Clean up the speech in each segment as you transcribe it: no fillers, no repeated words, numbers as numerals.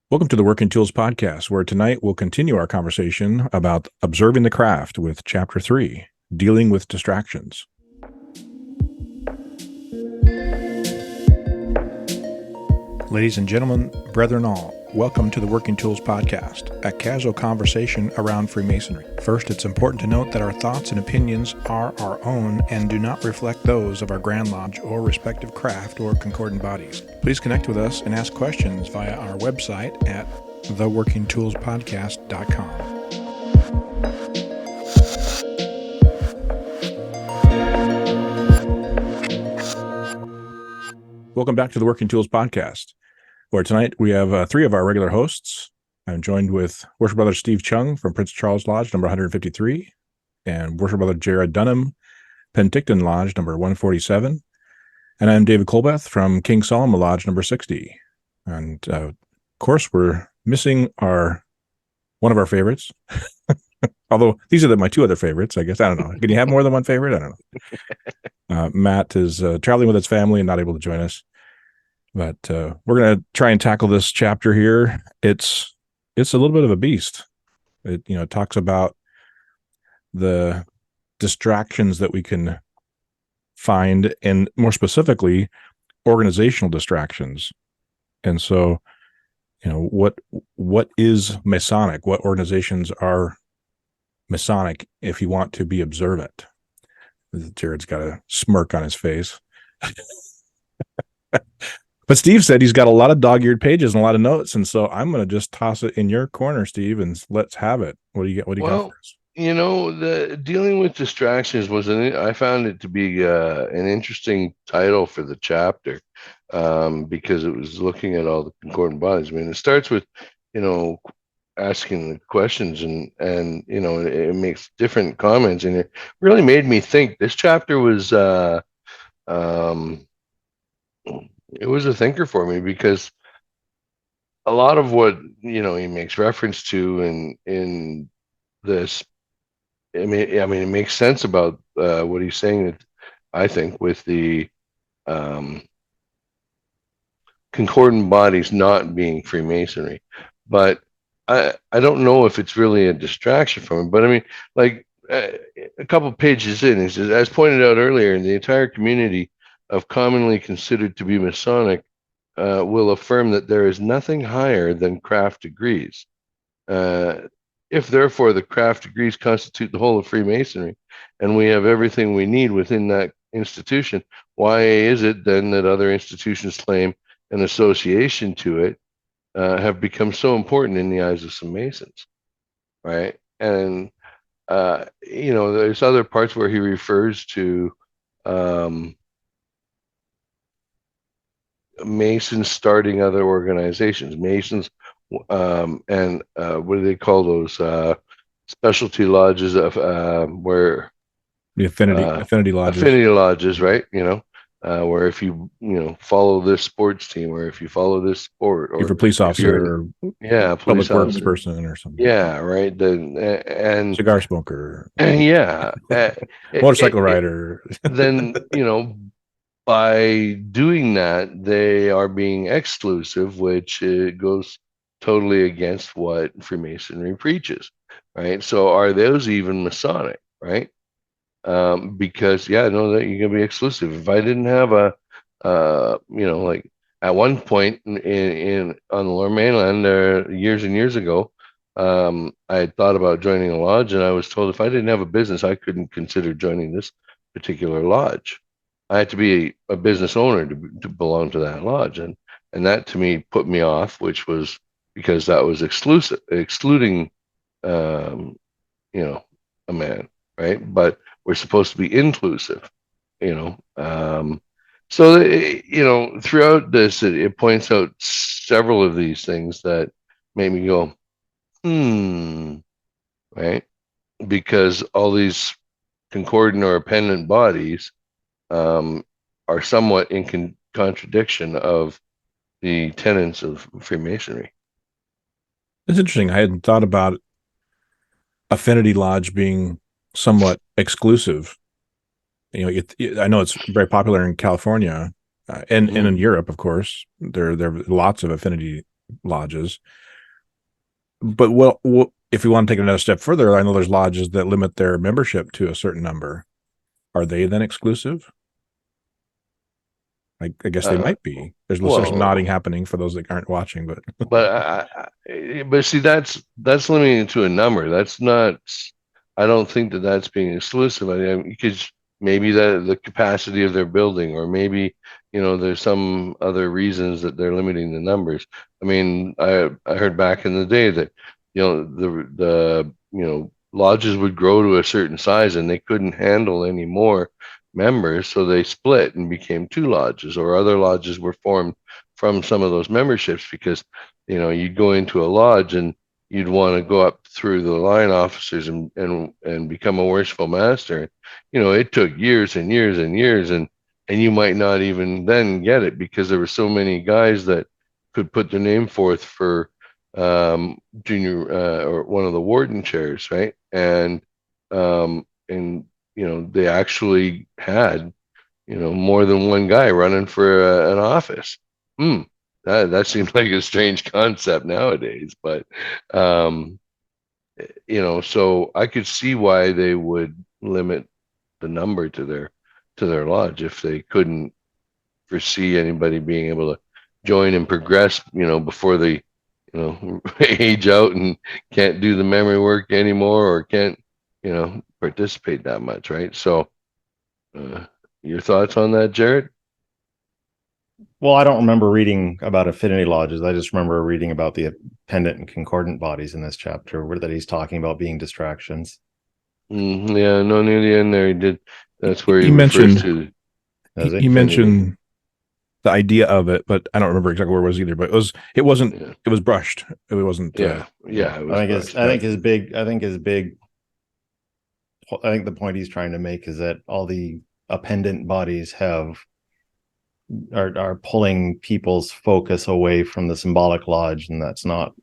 Welcome to the Working Tools Podcast, where tonight we'll continue our conversation about observing the craft with Chapter 3, Dealing with Distractions. Ladies and gentlemen, brethren all, welcome to the Working Tools Podcast, a casual conversation around Freemasonry. First, it's important to note that our thoughts and opinions are our own and do not reflect those of our Grand Lodge or respective craft or concordant bodies. Please connect with us and ask questions via our website at theworkingtoolspodcast.com. Welcome back to the Working Tools Podcast, where tonight we have three of our regular hosts. I'm joined with Worship Brother Steve Chung from Prince Charles Lodge, number 153, and Worship Brother Jarrod Dunham, Penticton Lodge, number 147. And I'm David Colbeth from King Solomon Lodge, number 60. And of course, we're missing one of our favorites. Although these are my two other favorites, I guess. I don't know. Can you have more than one favorite? I don't know. Matt is traveling with his family and not able to join us. But we're going to try and tackle this chapter here. It's a little bit of a beast. It talks about the distractions that we can find, and more specifically, organizational distractions. And so, what is Masonic? What organizations are Masonic if you want to be observant? Jared's got a smirk on his face. But Steve said he's got a lot of dog-eared pages and a lot of notes, and so I'm going to just toss it in your corner, Steve, and let's have it. What do you got? What do you got for us? The dealing with distractions I found it to be an interesting title for the chapter, because it was looking at all the concordant bodies. I mean, it starts with, asking the questions and it makes different comments, and it really made me think. This chapter was it was a thinker for me, because a lot of what he makes reference to in this, I mean it makes sense about what he's saying, I think, with the concordant bodies not being Freemasonry. But I don't know if it's really a distraction from him. But I mean, like, a couple pages in, he says, as pointed out earlier, in the entire community of commonly considered to be Masonic will affirm that there is nothing higher than craft degrees. If therefore the craft degrees constitute the whole of Freemasonry, and we have everything we need within that institution, why is it then that other institutions claim an association to it have become so important in the eyes of some Masons, right? And there's other parts where he refers to Masons starting other organizations, Masons, and what do they call those specialty lodges of where The affinity lodges. Affinity lodges, right? Where if you follow this sports team, or if you follow this sport, or if you're a police officer, police public works person, or something. Yeah, right. And cigar smoker. Yeah, motorcycle rider. Then by doing that, they are being exclusive, which goes totally against what Freemasonry preaches, right? So are those even Masonic, right? Because that you can be exclusive. If I didn't have like at one point in on the Lower Mainland years and years ago, I had thought about joining a lodge, and I was told if I didn't have a business, I couldn't consider joining this particular lodge. I had to be a business owner to belong to that lodge, and that to me put me off, which was because that was excluding a man, right? But we're supposed to be inclusive, so throughout this, it points out several of these things that made me go, right? Because all these concordant or appendant bodies are somewhat in contradiction of the tenets of Freemasonry. It's interesting. I hadn't thought about Affinity Lodge being somewhat exclusive. I know it's very popular in California and in Europe, of course. There are lots of affinity lodges. But what if we want to take it another step further? I know there's lodges that limit their membership to a certain number. Are they then exclusive? I guess they might be. There's some nodding happening for those that aren't watching, but but see, that's limiting it to a number. That's not. I don't think that that's being exclusive. I mean, because maybe the capacity of their building, or maybe there's some other reasons that they're limiting the numbers. I mean, I heard back in the day that the lodges would grow to a certain size and they couldn't handle any more members, so they split and became two lodges, or other lodges were formed from some of those memberships, because you'd go into a lodge and you'd want to go up through the line officers and become a worshipful master. It took years and years and years, and you might not even then get it, because there were so many guys that could put their name forth for junior or one of the warden chairs, right? And they actually had more than one guy running for an office. That seems like a strange concept nowadays, but so I could see why they would limit the number to their lodge if they couldn't foresee anybody being able to join and progress, before they age out and can't do the memory work anymore, or can't participate that much, right? So your thoughts on that, Jarrod? Well, I don't remember reading about affinity lodges. I just remember reading about the appendant and concordant bodies in this chapter, where that he's talking about being distractions. Yeah, no, near the end there he did. That's where he mentioned he mentioned the idea of it, but I don't remember exactly where it was either. But it was brushed. It wasn't. It was I think the point he's trying to make is that all the appendant bodies are pulling people's focus away from the symbolic lodge, and that's not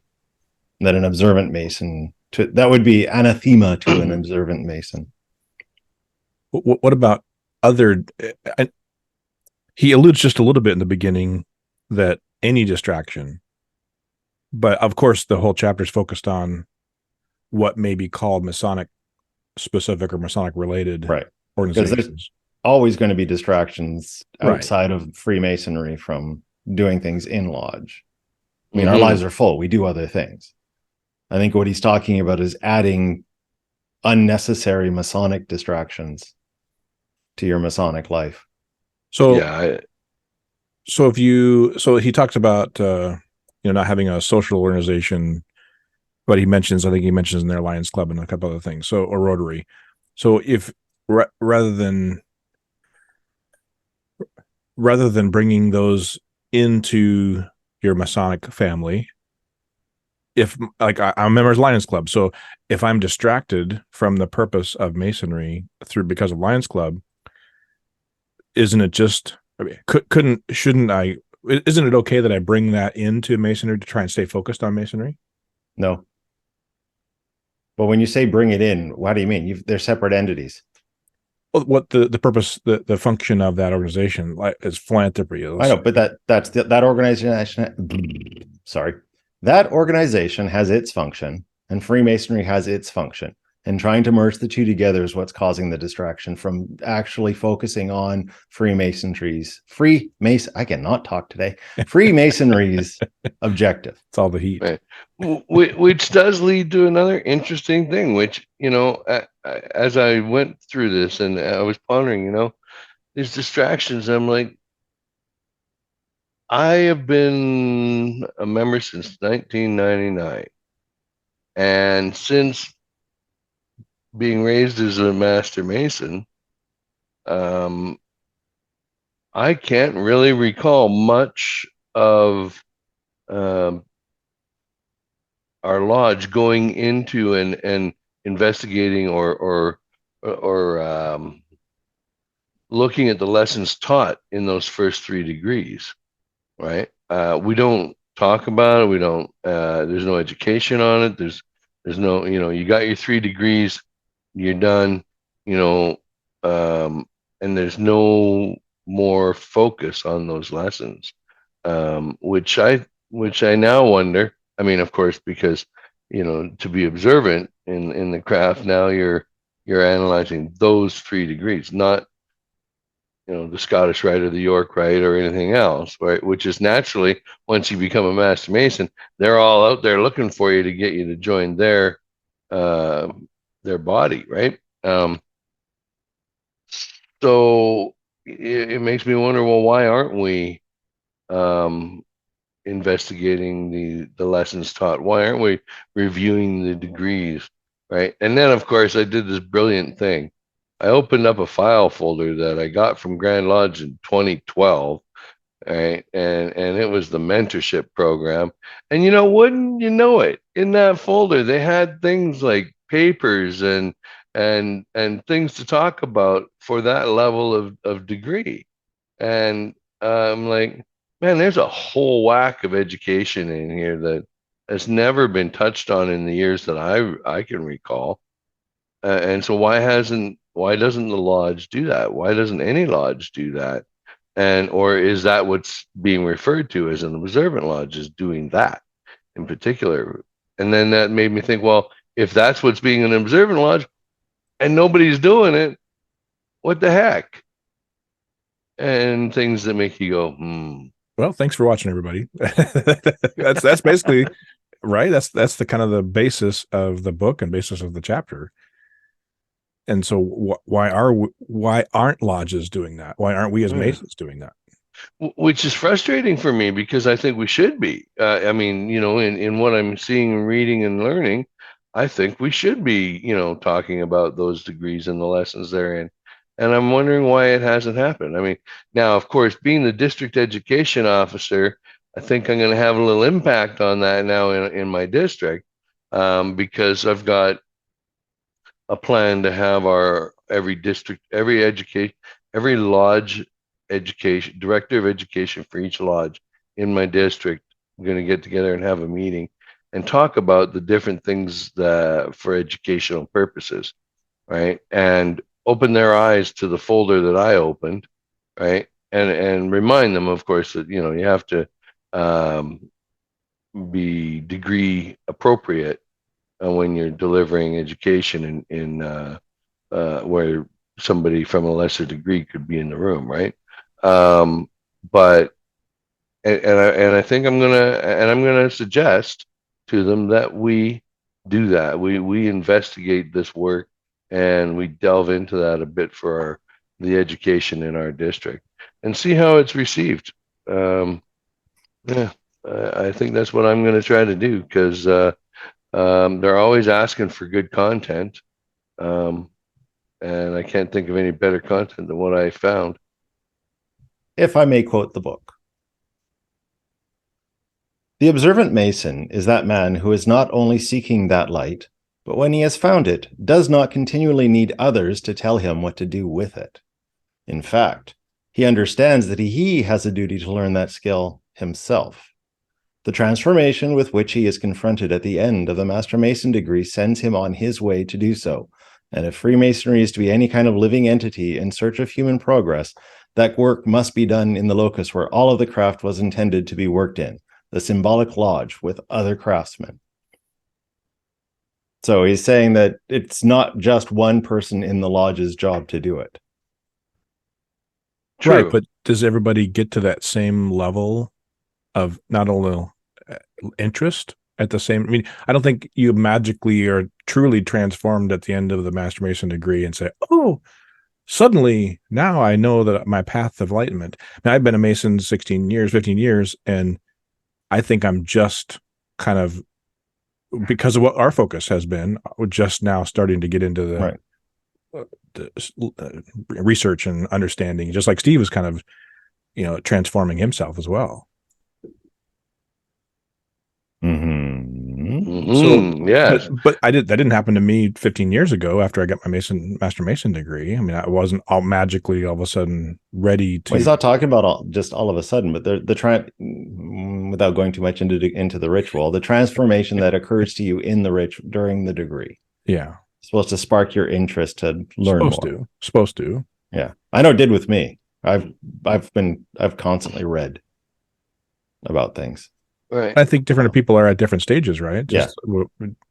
that an observant Mason that would be anathema to an observant Mason. What about other? He alludes just a little bit in the beginning that any distraction, but of course the whole chapter is focused on what may be called Masonic specific or Masonic related organizations. Always going to be distractions outside of Freemasonry from doing things in lodge. I mean, our lives are full. We do other things. I think what he's talking about is adding unnecessary Masonic distractions to your Masonic life. So, so he talks about, not having a social organization, but I think he mentions in their Lions Club and a couple other things. So, or Rotary. So if rather than bringing those into your Masonic family, if like I'm a member of Lions Club, so if I'm distracted from the purpose of Masonry because of Lions Club, isn't it just? I mean, shouldn't I? Isn't it okay that I bring that into Masonry to try and stay focused on Masonry? No. But when you say bring it in, what do you mean? They're separate entities. What the purpose, the function of that organization is philanthropy. I know, but that organization. Sorry, that organization has its function, and Freemasonry has its function. And trying to merge the two together is what's causing the distraction from actually focusing on Freemasonry's I cannot talk today. Freemasonry's objective. It's all the heat. Right. Which does lead to another interesting thing, which, as I went through this and I was pondering, these distractions, I'm like, I have been a member since 1999. And since being raised as a Master Mason, I can't really recall much of our lodge going into and investigating or looking at the lessons taught in those first 3 degrees, right? We don't talk about it. We don't. There's no education on it. There's no. You got your 3 degrees. You're done, and there's no more focus on those lessons, which I which I now wonder. I mean, of course, because to be observant in the craft, now you're analyzing those 3 degrees, not the Scottish Rite or the York Rite or anything else, right? Which is naturally, once you become a Master Mason, they're all out there looking for you to get you to join their body, right? So it makes me wonder, well, why aren't we investigating the lessons taught? Why aren't we reviewing the degrees, right? And then, of course, I did this brilliant thing. I opened up a file folder that I got from Grand Lodge in 2012, right? And it was the mentorship program. And wouldn't you know it, in that folder they had things like papers and things to talk about for that level of degree. And I'm like, man, there's a whole whack of education in here that has never been touched on in the years that I can recall. And so why doesn't the lodge do that? Why doesn't any lodge do that? Or is that what's being referred to as an observant lodge, is doing that in particular? And then that made me think, well, if that's what's being an observant lodge and nobody's doing it, what the heck? And things that make you go, Well, thanks for watching, everybody. That's basically right. That's the kind of the basis of the book and basis of the chapter. And so why aren't lodges doing that? Why aren't we as Masons doing that? Which is frustrating for me, because I think we should be. I mean, in what I'm seeing and reading and learning, I think we should be, talking about those degrees and the lessons therein. And I'm wondering why it hasn't happened. I mean, now, of course, being the district education officer, I think I'm going to have a little impact on that now in my district, because I've got a plan to have every lodge education director of education for each lodge in my district. I'm going to get together and have a meeting and talk about the different things for educational purposes, right? And open their eyes to the folder that I opened, right? And remind them, of course, that you have to be degree appropriate when you're delivering education in where somebody from a lesser degree could be in the room, right? But I think I'm gonna suggest to them that we do that. We investigate this work and we delve into that a bit for the education in our district and see how it's received. I think that's what I'm going to try to do, because they're always asking for good content, and I can't think of any better content than what I found. If I may quote the book, the observant Mason is that man who is not only seeking that light, but when he has found it, does not continually need others to tell him what to do with it. In fact, he understands that he has a duty to learn that skill himself. The transformation with which he is confronted at the end of the Master Mason degree sends him on his way to do so. And if Freemasonry is to be any kind of living entity in search of human progress, that work must be done in the locus where all of the craft was intended to be worked in, the symbolic lodge with other craftsmen. So he's saying that it's not just one person in the lodge's job to do it. True. Right, but does everybody get to that same level of not only interest at the same? I mean, I don't think you magically are truly transformed at the end of the Master Mason degree and say, oh, suddenly now I know that my path of enlightenment. Now, I've been a Mason 15 years, and I think I'm just kind of, because of what our focus has been, we're just now starting to get into the, research and understanding, just like Steve is kind of, transforming himself as well. So, yes, but that didn't happen to me 15 years ago after I got my Master Mason degree. I mean, I wasn't all magically all of a sudden ready to. Well, he's not talking about all of a sudden, but without going too much into the ritual, the transformation that occurs to you in the during the degree. Yeah, it's supposed to spark your interest to learn more. Supposed to. Yeah, I know it did with me. I've constantly read about things. Right. I think different people are at different stages, right? Yeah.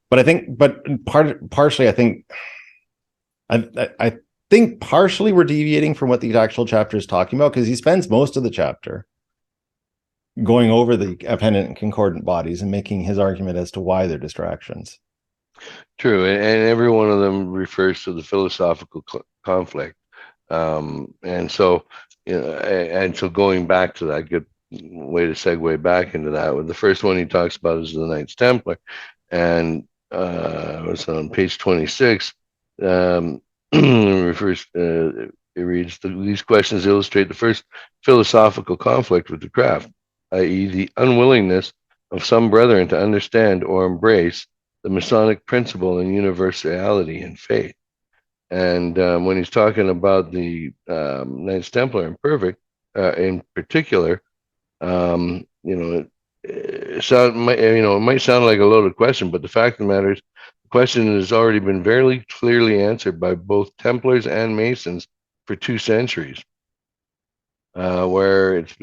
But I think, partially, I think, I think partially we're deviating from what the actual chapter is talking about, because he spends most of the chapter going over the appendant and concordant bodies and making his argument as to why they're distractions. True, and every one of them refers to the philosophical conflict, and so, and so going back to that, good way to segue back into that. With the first one he talks about is the Knights Templar, and it's on page 26. Refers, it reads, these questions illustrate the first philosophical conflict with the craft, i.e., the unwillingness of some brethren to understand or embrace the Masonic principle and universality in faith. And when he's talking about the Knights Templar in particular, it might sound like a loaded question, but the fact of the matter is, the question has already been very clearly answered by both Templars and Masons for 2 centuries, where it's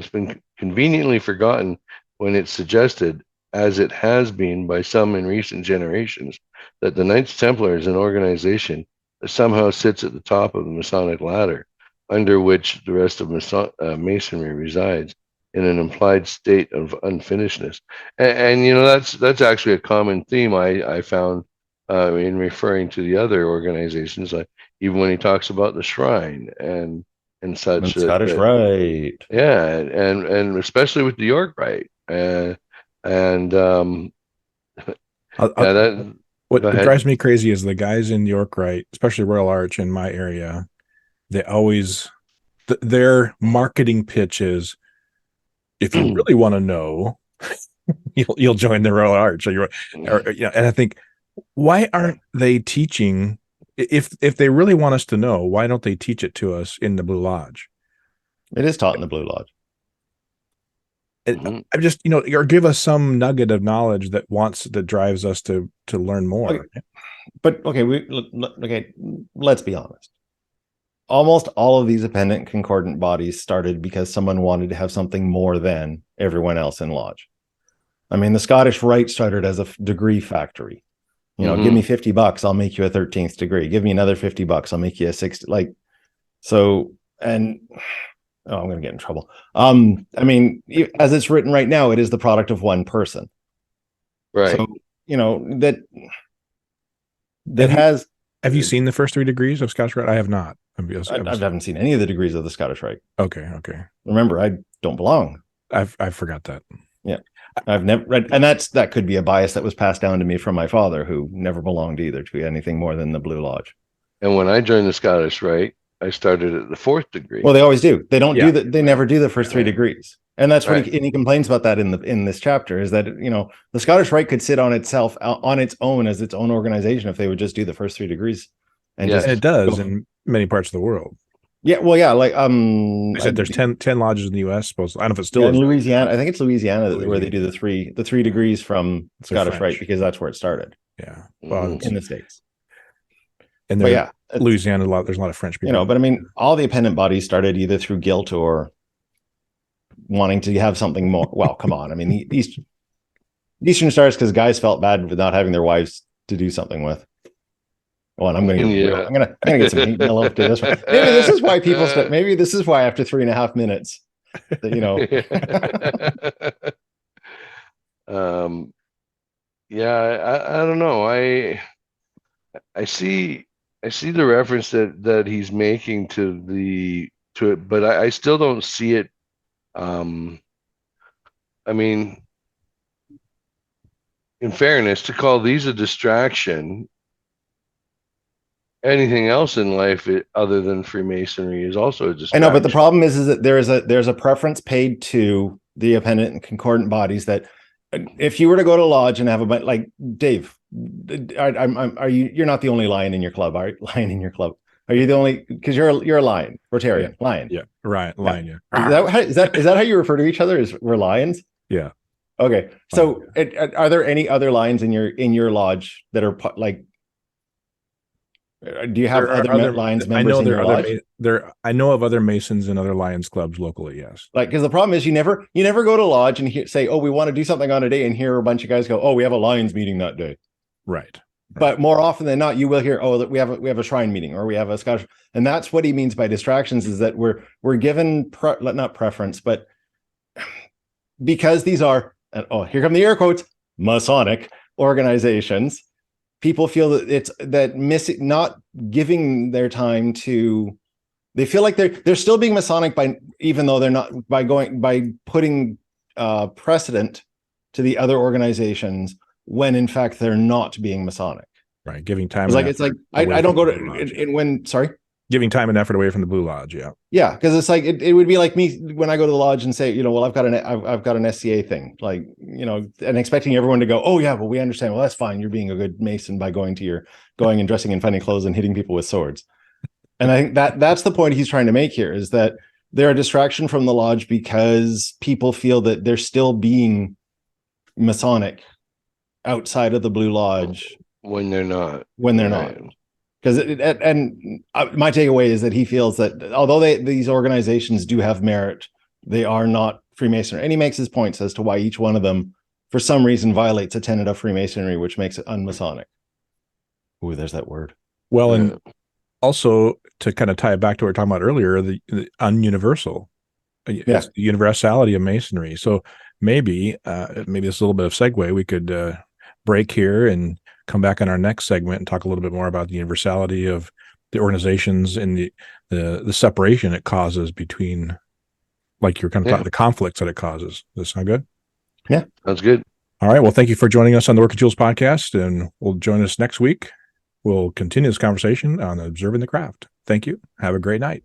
been conveniently forgotten when it's suggested, as it has been by some in recent generations, that the Knights Templar is an organization that somehow sits at the top of the Masonic ladder, under which the rest of Masonry resides, in an implied state of unfinishedness. And that's actually a common theme I found in referring to the other organizations, like even when he talks about the Shrine and such. And Scottish Rite. Yeah, and especially with the York Rite. What drives me crazy is the guys in York Rite, especially Royal Arch in my area. They always their marketing pitch is, if you really want to know, you'll join the Royal Arch, and I think, why aren't they teaching? If they really want us to know, why don't they teach it to us in the Blue Lodge? It is taught in the Blue Lodge. I'm just, or give us some nugget of knowledge that drives us to learn more. Okay. But let's be honest. Almost all of these appendant concordant bodies started because someone wanted to have something more than everyone else in lodge. I mean, the Scottish Rite started as a degree factory. Give me $50, I'll make you a 13th degree. Give me another $50, I'll make you a 60. I'm going to get in trouble. I mean, as it's written right now, it is the product of one person. Right. So, that have you seen the first 3 degrees of Scottish Rite? I have not. I haven't seen any of the degrees of the Scottish Rite. Okay. Remember, I don't belong. I forgot that. Yeah. I've never read, and that could be a bias that was passed down to me from my father, who never belonged either to anything more than the Blue Lodge. And when I joined the Scottish Rite, I started at the 4th degree. Well, they always do. They don't do that. They never do the first 3 degrees. And that's what he complains about that in this chapter, is that, the Scottish Rite could sit on itself, on its own, as its own organization, if they would just do the first 3 degrees. And it does in many parts of the world. Yeah, well, yeah, like I said, there's 10 lodges in the U.S. Supposedly, I don't know if it's still in Louisiana. I think it's Louisiana where they do the three degrees from Scottish Rite, because that's where it started. Yeah, well, in the States. And Louisiana, there's a lot of French people. But I mean, all the appendant bodies started either through guilt or wanting to have something more. Well, come on. I mean, Eastern Stars, because guys felt bad with not having their wives to do something with. Well, and I'm going to get some hate mail after this one. Maybe this is why maybe this is why after 3.5 minutes, that, I don't know. I see the reference that he's making to it, but I still don't see it. I mean, in fairness, to call these a distraction, anything else in life other than Freemasonry is also a distraction. I know, but the problem is that there's a preference paid to the appendant and concordant bodies, that if you were to go to lodge and have like Dave, you're not the only lion in your club, are you? Lion in your club. Are you the only, because you're a lion, Rotarian, lion. Yeah, right, lion, yeah. Is that how you refer to each other, is we're lions? Yeah. Okay. So are there any other lions in your lodge that are like Do you have There are other Lions I members know in there your are other lodge? I know of other Masons and other Lions clubs locally. Yes. Like, because the problem is you never go to lodge and say, oh, we want to do something on a day, and hear a bunch of guys go, oh, we have a Lions meeting that day. Right. But more often than not, you will hear, oh, that we have a shrine meeting, or we have a Scottish, and that's what he means by distractions, is that we're given not preference, but because these are, here come the air quotes, Masonic organizations, people feel that not giving their time to, they feel like they're still being Masonic even though they're not, by putting precedent to the other organizations, when in fact they're not being Masonic. Right. Giving time. It's like I don't go to sorry. Giving time and effort away from the Blue Lodge. Yeah. Yeah, because it's like it would be like me when I go to the lodge and say, well, I've got an SCA thing, like, and expecting everyone to go, oh yeah, well, we understand. Well, that's fine. You're being a good Mason by going and dressing in funny clothes and hitting people with swords. And I think that's the point he's trying to make here, is that they're a distraction from the lodge because people feel that they're still being Masonic outside of the Blue Lodge when they're not. Not. Because my takeaway is that he feels that although these organizations do have merit, they are not Freemasonry. And he makes his points as to why each one of them, for some reason, violates a tenet of Freemasonry, which makes it unmasonic. Ooh, there's that word. Well, and also to kind of tie it back to what we were talking about earlier, the ununiversal, the universality of Masonry. So maybe this is a little bit of segue. We could break here and come back on our next segment and talk a little bit more about the universality of the organizations and the separation it causes between, like you're kind of talking, the conflicts that it causes. Does that sound good? Yeah, sounds good. All right. Well, thank you for joining us on the Work of Tools podcast, and we'll join us next week. We'll continue this conversation on observing the craft. Thank you. Have a great night.